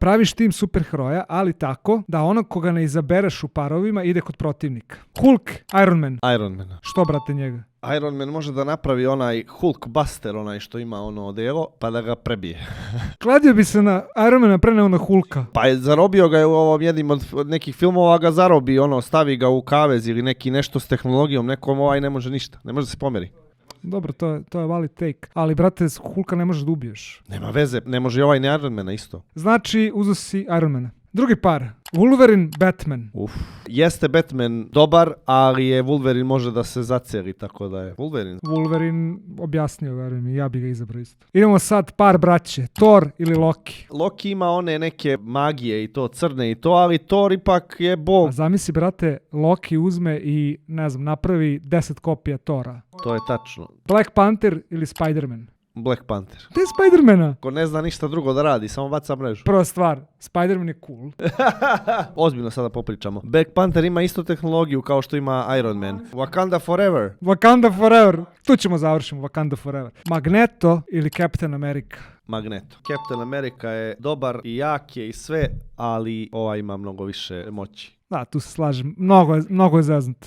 praviš tim superheroja, ali tako da onog koga ne izabereš u parovima ide kod protivnika. Hulk, Iron Man. Iron Man. Što, brate, njega? Iron Man može da napravi onaj Hulk Buster, onaj što ima ono odelo, pa da ga prebije. Kladio bi se na Iron Mana pre nego na Hulka. Pa je zarobio ga je u ovom jednim od nekih filmova, ga zarobi, stavi ga u kavez ili nešto s tehnologijom, nekom ne može ništa, ne može da se pomeri. Dobro, to je valid take. Ali, brate, Hulka ne možeš da ubiješ. Nema veze, ne može i ni Iron Mana isto. Znači, uzo si Iron Mana. Drugi par, Wolverine, Batman. Jeste Batman dobar, ali je Wolverine može da se zaceri, tako da je Wolverine. Wolverine objasnio, verujem, i ja bi ga izabrao isto. Idemo sad par braće, Thor ili Loki. Loki ima one neke magije i to, crne i to, ali Thor ipak je bog. A zamisli, brate, Loki uzme i, ne znam, napravi 10 kopija Thora. To je tačno. Black Panther ili Spider-Man? Black Panther. Gde je Spider-Mana? Ko ne zna ništa drugo da radi, samo baca mrežu. Prva stvar, Spider-Man je cool. Ozbiljno sada popričamo. Black Panther ima isto tehnologiju kao što ima Iron Man. Wakanda forever. Wakanda forever. Tu ćemo završiti, Wakanda forever. Magneto ili Captain America? Magneto. Captain America je dobar i jak je i sve, ali ima mnogo više moći. Da, tu se slažem. Mnogo je zeznut.